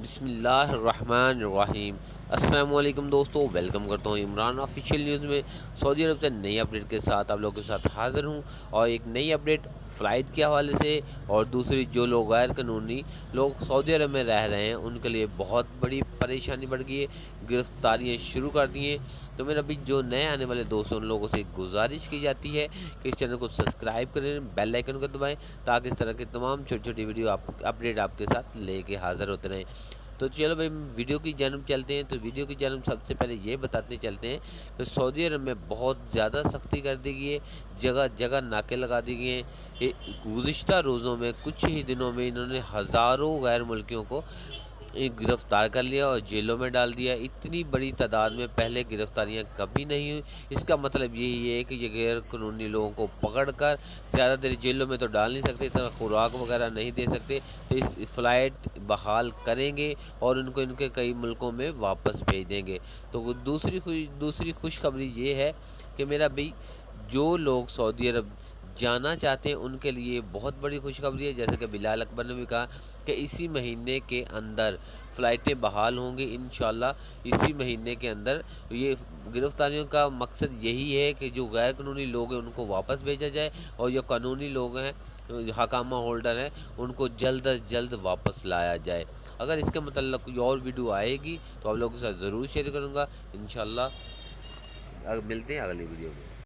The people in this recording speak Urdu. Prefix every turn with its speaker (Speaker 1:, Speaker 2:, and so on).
Speaker 1: بسم اللہ الرحمن الرحیم۔ السلام علیکم دوستو، ویلکم کرتا ہوں عمران آفیشیل نیوز میں۔ سعودی عرب سے نئی اپڈیٹ کے ساتھ آپ لوگوں کے ساتھ حاضر ہوں، اور ایک نئی اپڈیٹ فلائٹ کے حوالے سے، اور دوسری جو لوگ غیر قانونی لوگ سعودی عرب میں رہ رہے ہیں ان کے لیے بہت بڑی پریشانی بڑھ گئی ہے، گرفتاریاں شروع کر دی ہیں۔ تو میرا بھی جو نئے آنے والے دوست ان لوگوں سے گزارش کی جاتی ہے کہ اس چینل کو سبسکرائب کریں، بیل آئیکن کو دبائیں، تاکہ اس طرح کی تمام چھوٹی چھوٹی ویڈیو اپڈیٹ آپ کے ساتھ لے کے حاضر ہوتے رہیں۔ تو چلو بھائی ویڈیو کی جانب چلتے ہیں۔ تو ویڈیو کی جانب سب سے پہلے یہ بتاتے چلتے ہیں کہ سعودی عرب میں بہت زیادہ سختی کر دی گئی ہے، جگہ جگہ ناکے لگا دی گئے ہیں۔ گزشتہ روزوں میں کچھ ہی دنوں میں انہوں نے ہزاروں غیر ملکیوں کو گرفتار کر لیا اور جیلوں میں ڈال دیا۔ اتنی بڑی تعداد میں پہلے گرفتاریاں کبھی نہیں ہوئی۔ اس کا مطلب یہی ہے کہ یہ غیر قانونی لوگوں کو پکڑ کر زیادہ دیر جیلوں میں تو ڈال نہیں سکتے، طرح خوراک وغیرہ نہیں دے سکتے، تو اس فلائٹ بحال کریں گے اور ان کے کئی ملکوں میں واپس بھیج دیں گے۔ تو دوسری خوشخبری یہ ہے کہ میرا بھائی جو لوگ سعودی عرب جانا چاہتے ہیں ان کے لیے بہت بڑی خوشخبری ہے، جیسے کہ بلال اکبر نے بھی کہا کہ اسی مہینے کے اندر فلائٹیں بحال ہوں گی انشاءاللہ۔ اسی مہینے کے اندر یہ گرفتاریوں کا مقصد یہی ہے کہ جو غیر قانونی لوگ ہیں ان کو واپس بھیجا جائے، اور جو قانونی لوگ ہیں، حکامہ ہولڈر ہیں، ان کو جلد از جلد واپس لایا جائے۔ اگر اس کے متعلق کوئی اور ویڈیو آئے گی تو آپ لوگوں کے ساتھ ضرور شیئر کروں گا انشاءاللہ۔ ملتے ہیں اگلی ویڈیو میں۔